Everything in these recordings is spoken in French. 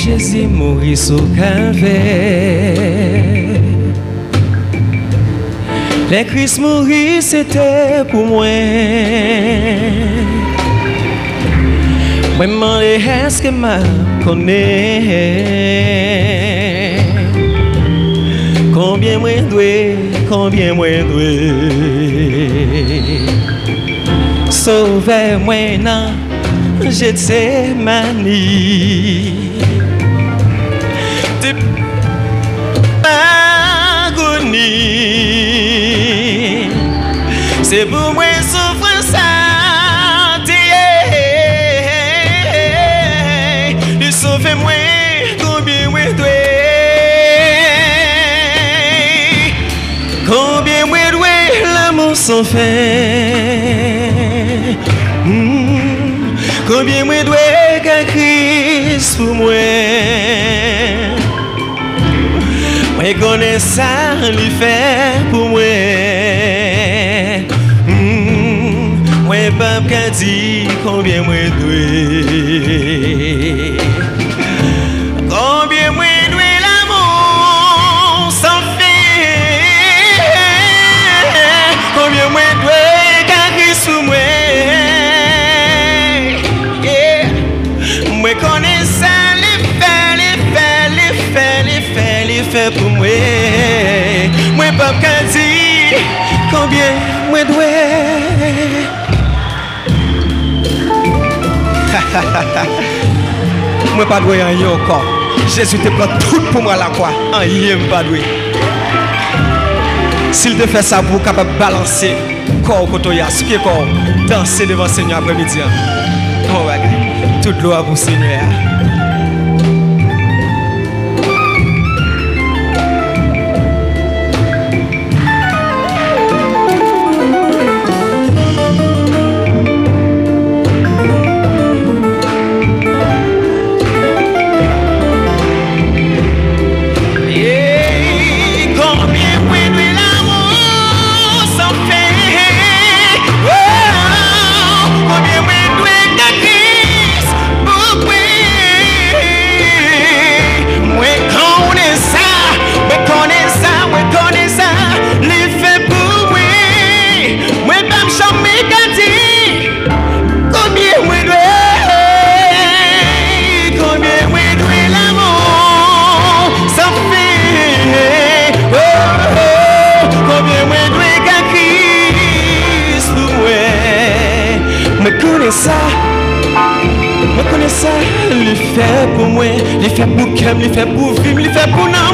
Jezi mouri sous kalvè. Les Christ mourir, c'était pour moi. Moi, je me demandais est-ce que je connais. Combien moi dois. Sauvez-moi, non, Gethsémani. De agonie. C'est pour moi souffrir ça. Sauvez-moi, combien moi dois. Combien moi dois l'amour sans fin. Combien moi dois qu'un Christ pour moi. Moi connais ça, lui fait pour moi. Moi pas qu'à dire combien moi dois. Combien moi dois l'amour sans fin. Combien moi dois qu'un Christ pour moi. Moi connais ça, les faits pour moi. Moi pas qu'à dire combien moi dois. Moi pas doué rien encore. Jésus te prend tout pour moi la croix. Rien pas doué. S'il te fait ça pour capable balancer corps côté ya, ce qui est corps, danser devant Seigneur après-midi. Oh ouais. Toute gloire pour Seigneur. Je connais ça, il fait pour moi, il fait pour Kem, il fait pour vivre, il fait pour nous.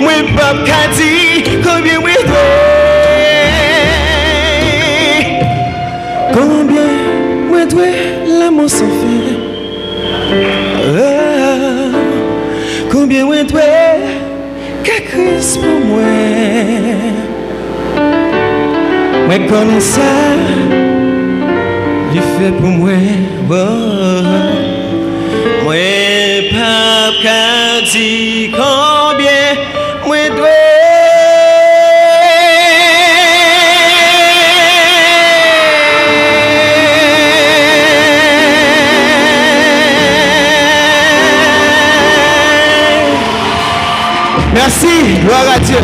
Moi, pas qu'à dire combien moi dois. Combien moi dois l'amour sans fin. Combien moi dois qu'à Christ pour moi. Moi, connais ça. Il fait pour moi, moi pas qu'à dire combien moi dois. Merci, gloire à Dieu.